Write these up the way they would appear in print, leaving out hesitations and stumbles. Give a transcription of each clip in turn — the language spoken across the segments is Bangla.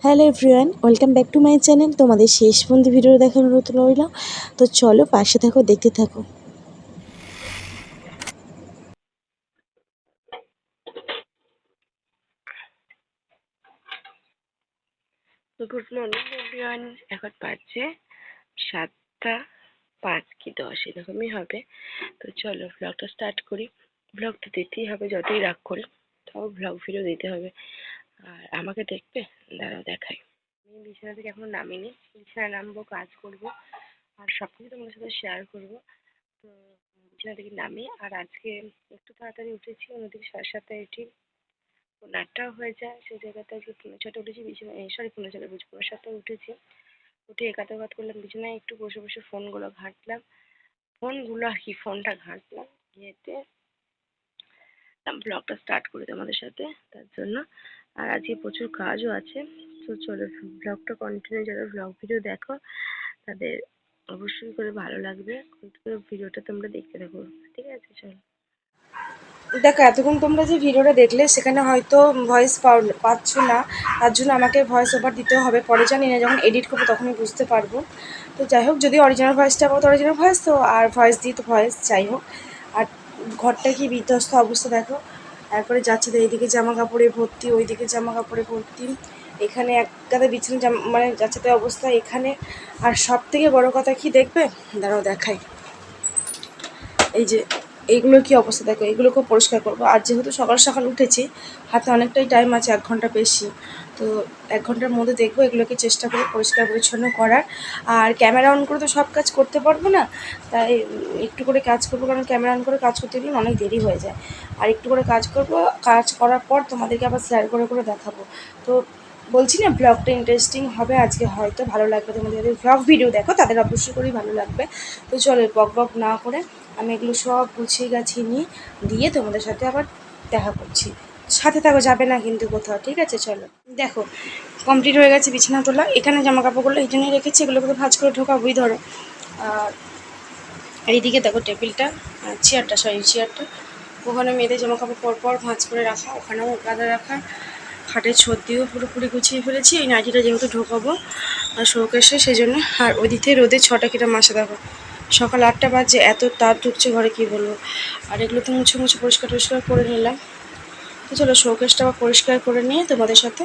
Hello everyone, welcome back to my channel. তোমাদের শেষ পর্যন্ত ভিডিও দেখার অনুরোধ রইল। তো চলো পাশে থাকো, দেখতে থাকো। Good morning everyone. এখন বাজছে 7:05 কি 10 এরকমই হবে। তো চলো ব্লগটা স্টার্ট করি। ব্লগটা দিতেই হবে, যতই রাগ করি তাও ব্লগ ভিডিও দিতে হবে। আর আমাকে দেখবে, দাঁড়াও দেখাই। আমি বিছানা থেকে এখনো নামিনি, বিছানায় নামবো, কাজ করবো আর সবকিছু তোমাদের সাথে শেয়ার করবো। তো বিছানা থেকে নামি, আর আজকে একটু তাড়াতাড়ি উঠেছি, অন্যদিকে 7:30 উঠি। 8টাও হয়ে যায়, সেই জায়গাতে আজকে 6:30 উঠেছি, বিছানা সরি 6:30 বলছি 7:30 উঠেছি। উঠে একাত করলাম, বিছানায় একটু বসে বসে ফোনগুলো ঘাঁটলাম, ফোনটা ঘাঁটলাম, ঘেঁটে ব্লগটা স্টার্ট করি তোমাদের সাথে তার জন্য। আর আজকে প্রচুর কাজও আছে। তো চলো ব্লগটা কন্টিনিউ, যারা ব্লগ ভিডিও দেখো তাদের অবশ্যই করে ভালো লাগবে। ভিডিওটা তোমরা দেখতে থাকো, ঠিক আছে? চলো। দেখো, এতক্ষণ তোমরা যে ভিডিওটা দেখলে সেখানে হয়তো ভয়েস পাচ্ছ না, তার জন্য আমাকে ভয়েস ওভার দিতে হবে। পরে জানি না, যখন এডিট করবো তখনই বুঝতে পারবো। তো যাই হোক, যদি অরিজিনাল ভয়েসটা পাবো তো অরিজিনাল ভয়েস, তো আর ভয়েস দিই তো ভয়েস, যাই হোক। আর ঘরটা কি বিধ্বস্ত অবস্থা দেখো। তারপরে যাচ্ছে তো এইদিকে জামা কাপড়ে ভর্তি, ওইদিকে জামা কাপড়ে ভর্তি, এখানে এক গাদা বিছানা মানে যাচ্ছে তো অবস্থা এখানে। আর সব থেকে বড়ো কথা কি দেখবে, দাঁড়াও দেখাই। এই যে এইগুলোর কি অবস্থা দেখো, এগুলোকেও পরিষ্কার করবো। আর যেহেতু সকাল সকাল উঠেছি, হাতে অনেকটাই টাইম আছে, 1 ঘন্টা বেশি। তো 1 ঘন্টার মধ্যে দেখবো এগুলোকে চেষ্টা করে পরিষ্কার পরিচ্ছন্ন করার। আর ক্যামেরা অন করে তো সব কাজ করতে পারবো না, তাই একটু করে কাজ করবো, কারণ ক্যামেরা অন করে কাজ করতে গেলে অনেক দেরি হয়ে যায়। আর একটু করে কাজ করবো, কাজ করার পর তোমাদেরকে আবার শেয়ার করে করে দেখাবো। তো বলছি না, ব্লগটা ইন্টারেস্টিং হবে আজকে, হয়তো ভালো লাগবে তোমাদের। যদি ব্লগ ভিডিও দেখো তাদের অবশ্যই করেই ভালো লাগবে। তো চলো বক বক না করে আমি এগুলো সব গুছিয়ে গাছিয়ে নিয়ে দিয়ে তোমাদের সাথে আবার দেখা করছি। সাথে থাকো, যাবে না কিন্তু কোথাও, ঠিক আছে? চলো। দেখো, কমপ্লিট হয়ে গেছে বিছানা তোলা। এখানে জামা কাপড়গুলো এই জন্যই রেখেছি, এগুলোকে তো ভাঁজ করে ঢোকাবোই, ধরো। আর এইদিকে দেখো টেবিলটা, চেয়ারটা, ওখানে মেয়েদের জামা কাপড় পরপর ভাঁজ করে রাখা, ওখানেও গাদা রাখা। খাটের ছদিও পুরোপুরি গুছিয়ে ফেলেছি, এই নাইটিটা যেহেতু ঢোকাবো আর শোকেসে, সেই জন্য। আর ওইদিকে রোদে 6টা কিটা মাসে দেখো, সকাল 8টা বাজে, এত তার ঢুকছে ঘরে, কি বলবো। আর এগুলো তো মুছে মুছে পরিষ্কার টরিষ্কার করে নিলাম। তো চলো শোকেসটা আবার পরিষ্কার করে নিয়ে তোমাদের সাথে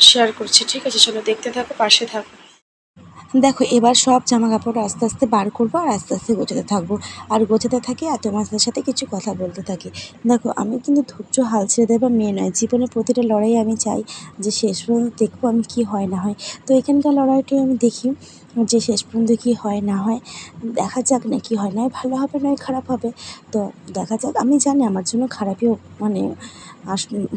শেয়ার করছি, ঠিক আছে? চলো দেখতে থাকো, পাশে থাকো। দেখো, এবার সব জামা কাপড় আস্তে আস্তে বার করবো আর আস্তে আস্তে গোছাতে থাকবো। আর গোছাতে থাকি আর তোমাদের সাথে কিছু কথা বলতে থাকি। দেখো, আমি কিন্তু ধৈর্য হাল ছেড়ে দেবার মেয়ে নয়। জীবনের প্রতিটা লড়াই আমি চাই যে শেষ পর্যন্ত দেখবো আমি কি হয় না হয়। তো এখানকার লড়াইটি আমি দেখি যে শেষ পর্যন্ত কী হয় না হয়, দেখা যাক না কি হয়, নয় ভালো হবে নয় খারাপ হবে। তো দেখা যাক। আমি জানি আমার জন্য খারাপই মানে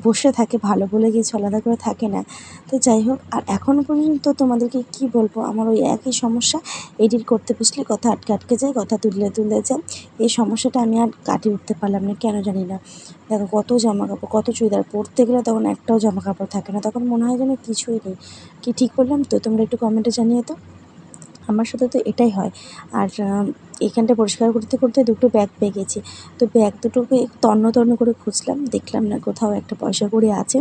বসে থাকে, ভালো বলে কিছু আলাদা করে থাকে না। তো যাই হোক, আর এখনও পর্যন্ত তোমাদেরকে কি বলবো, আমার ওই একই সমস্যা। এডিট করতে বসলে কথা আটকে আটকে যায়, কথা তুললে তুললে যায়। এই সমস্যাটা আমি আর কাটিয়ে উঠতে পারলাম না, কেন জানি না। দেখো, কত জামা কাপড়, কত চুড়িদার, পরতে গেলে তখন একটাও জামা কাপড় থাকে না, তখন মনে হয় যেন কিছুই নেই। কি ঠিক করলাম তো? তোমরা একটু কমেন্টে জানিয়ে তো। আমার সাথে তো এটাই হয়। আর এইখানটা পরিষ্কার করতে করতে দুটো ব্যাগ পেয়ে গেছি। তো ব্যাগ দুটোকে তন্ন তন্ন করে খুঁজলাম, দেখলাম না কোথাও একটা পয়সা কড়ি আছে।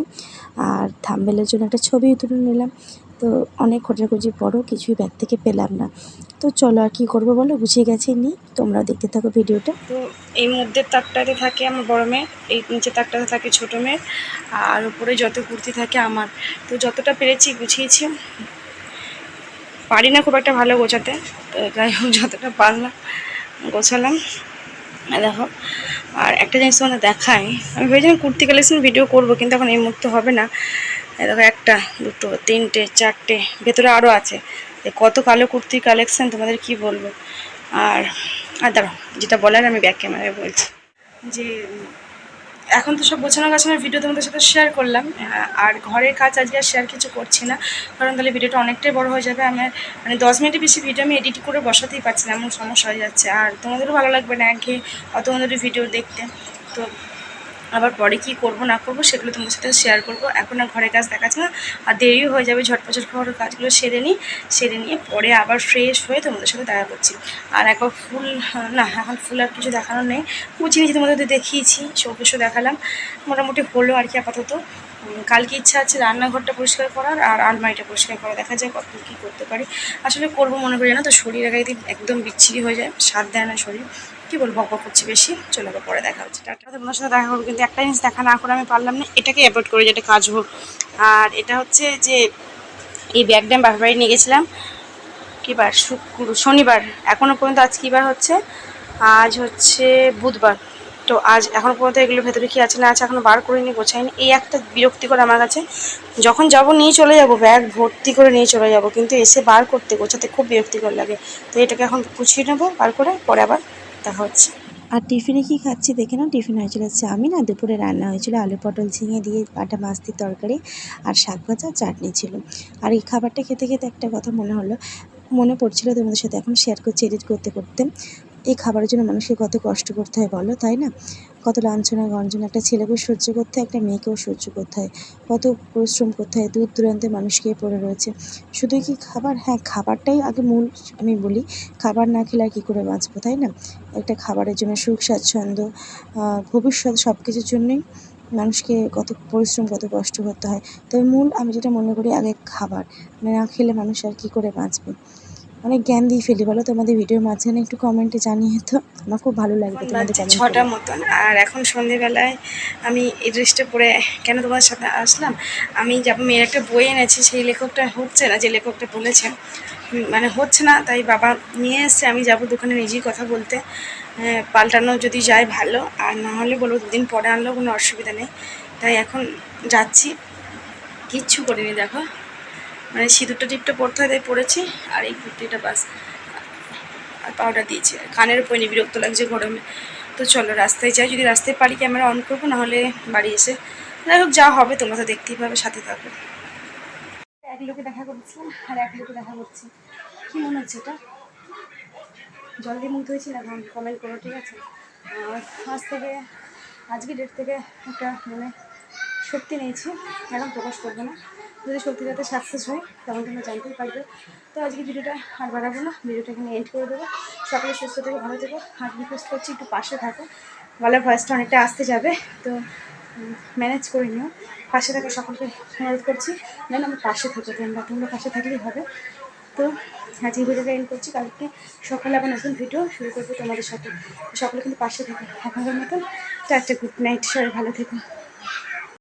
আর থাম্বনেলের জন্য একটা ছবিও তুলে নিলাম। তো অনেক খোঁজাখুঁজির পরও কিছুই ব্যাগ থেকে পেলাম না। তো চলো, আর কী করবো বলো, গুছিয়ে গেছি নিই, তোমরাও দেখতে থাকো ভিডিওটা। তো এই মধ্যের তাকটাতে থাকে আমার বড় মেয়ের, এই নিচের তাকটাতে থাকে ছোটো মেয়ের, আর উপরে যত কুর্তি থাকে আমার। তো যতটা পেরেছি গুছিয়েছি, পারি না খুব একটা ভালো গোছাতে, তো যাই হোক যতটা পারলাম গোছালাম। দেখো, আর একটা জিনিস তোমাদের দেখাই। আমি ভেবেছিলাম কুর্তি কালেকশন ভিডিও করবো, কিন্তু এখন এই মুহূর্তে হবে না। দেখো, একটা দুটো তিনটে চারটে, ভেতরে আরও আছে। কত কালো কুর্তির কালেকশান তোমাদের কি বলবো। আর আর দাঁড়াও, যেটা বলার আমি ব্যাক ক্যামেরায় বলছি। যে এখন তো সব গোছানো গাছানোর ভিডিও তোমাদের সাথে শেয়ার করলাম। আর ঘরের কাজ আজকে আর শেয়ার কিছু করছি না, কারণ তাহলে ভিডিওটা অনেকটাই বড় হয়ে যাবে। আমার মানে 10 মিনিটের বেশি ভিডিও আমি এডিট করে বসাতেই পারছি না, এমন সমস্যা হয়ে যাচ্ছে। আর তোমাদেরও ভালো লাগবে না একঘেয়ে অত তোমাদের ভিডিও দেখতে। তো আবার পরে কী করবো না করবো সেগুলো তোমাদের সাথে শেয়ার করবো। এখন আর ঘরের কাজ দেখাচ্ছে না, আর দেরিও হয়ে যাবে। ঝটপট ঘরের কাজগুলো সেরে নিয়ে পরে আবার ফ্রেশ হয়ে তোমাদের সাথে দেখা করছি। আর একবার ফুল, না এখন ফুল আর কিছু দেখানোর নেই, কুচি নিচে তোমাদের দেখিয়েছি, শোকেসও দেখালাম, মোটামুটি হলো আর কি আপাতত। কালকে ইচ্ছা আছে রান্নাঘরটা পরিষ্কার করার আর আলমারিটা পরিষ্কার করা, দেখা যায় কত কী করতে পারি। আসলে করবো মনে করি না, তো শরীর আগে একদিন একদম বিচ্ছিরি হয়ে যায়, সাথ দেয় না শরীর। কী বলবো, বক করছি বেশি, চলে আবার পরে দেখা হচ্ছে। টাটা, তোমার সাথে দেখা করবো, কিন্তু একটা জিনিস দেখা না করে আমি পারলাম না, এটাকে অ্যাভয়েড করে যেটা কাচবো। আর এটা হচ্ছে যে এই ব্যাগটা আমি বাপের বাড়ি নিয়ে গেছিলাম কী বার, শনিবার, এখনও পর্যন্ত আজ কী বার হচ্ছে, আজ হচ্ছে বুধবার। তো আজ এখনও পর্যন্ত এগুলোর ভেতরে কী আছে না আছে এখনও বার করিনি, গোছাইনি। এই একটা বিরক্তিকর আমার কাছে, যখন যাব নিয়ে চলে যাব, ব্যাগ ভর্তি করে নিয়ে চলে যাব, কিন্তু এসে বার করতে গোছাতে খুব বিরক্তিকর লাগে। তো এটাকে এখন গুছিয়ে নেবো বার করে, পরে আবার দেখা হচ্ছে। আর টিফিনে কি খাচ্ছি দেখে নাও। টিফিন হয়েছিল চাউমিন, আর দুপুরে রান্না হয়েছিল আলু পটল ঝিঙে দিয়ে বাটা মাছ দিয়ে তরকারি, আর শাক ভাজা, চাটনি ছিল। আর এই খাবারটা খেতে খেতে একটা কথা মনে পড়ছিল তোমাদের সাথে এখন শেয়ার করছি এডিট করতে করতে। এই খাবারের জন্য মানুষকে কত কষ্ট করতে হয় বলো, তাই না? কত লাঞ্ছনা গঞ্জনা একটা ছেলেকেও সহ্য করতে হয়, একটা মেয়েকেও সহ্য করতে হয়, কত পরিশ্রম করতে হয়, দূর দূরান্তে মানুষ খেয়ে পড়ে রয়েছে। শুধুই কি খাবার? হ্যাঁ, খাবারটাই আগে মূল। আমি বলি, খাবার না খেলে আর কী করে বাঁচবো, তাই না? একটা খাবারের জন্য সুখ স্বাচ্ছন্দ্য, ভবিষ্যৎ সব কিছুর জন্যই মানুষকে কত পরিশ্রম, কত কষ্ট করতে হয়। তবে মূল আমি যেটা মনে করি, আগে খাবার না খেলে মানুষ আর কী করে বাঁচবে। অনেক জ্ঞান দিয়ে ফেলি বলো, তোমাদের ভিডিওর মাঝখানে একটু কমেন্টে জানিয়ে তো, আমার খুব ভালো লাগবে এখন তোমাদের বাজছে কমেন্ট 6টা পড়ে। মতন, আর এখন সন্ধেবেলায় আমি এই ড্রেসটা পরে কেন তোমার সাথে আসলাম, আমি যাবো, মেয়ের একটা বই এনেছি, সেই লেখকটা হচ্ছে না, যে লেখকটা বলেছেন মানে হচ্ছে না, তাই বাবা নিয়ে এসছে, আমি যাব দোকানে নিজেই কথা বলতে। পাল্টানো যদি যায় ভালো, আর না হলে বলবো দুদিন পরে আনলেও কোনো অসুবিধা নেই। তাই এখন যাচ্ছি, কিচ্ছু করিনি দেখো, মানে সিঁদুরটা টিপটা পরতে হয় তাই পরেছি, আর এই কুর্তিটা বাস, আর পাউডার দিয়েছি, আর কানের উপরে বিরক্ত লাগছে গরমে। তো চলো রাস্তায় যাই, যদি রাস্তায় পারি ক্যামেরা অন করবো, নাহলে বাড়ি এসে যাই হোক যা হবে তোমরা তো দেখতেই পাবে, সাথে থাকবে। এক লোকে দেখা করছিলাম আর এক লোকে দেখা করছি, কী মনে হচ্ছে এটা, জল দিয়ে মুখ ধুয়েছি না, কমেন্ট করো, ঠিক আছে? আর আজ থেকে, আজকে ডেট থেকে একটা মানে শক্তি নিয়েছি, এখন প্রকাশ করবো না, যদি সত্যিটাতে সাকসেস হয় তখন তোমরা জানতেই পারবে। তো আজকে ভিডিওটা আর বাড়াবো না, ভিডিওটা এখানে এন্ড করে দেবো। সকলে সুস্থ থেকে ভালো থেকো, আর রিকোয়েস্ট করছি একটু পাশে থাকো, গলার ভয়েসটা অনেকটা আসতে যাবে, তো ম্যানেজ করে নিও, পাশে থাকো, সকলকে অনুরোধ করছি যেন আমার পাশে থাকো, তোমরা পাশে থাকলেই হবে। তো আজকে ভিডিওটা এন্ড করছি, কালকে সকালে আবার নতুন ভিডিও শুরু করবো তোমাদের সাথে, সকলে কিন্তু পাশে থাকো, এখনকার মতন টাটা, গুড নাইট, সবাই ভালো থেকো।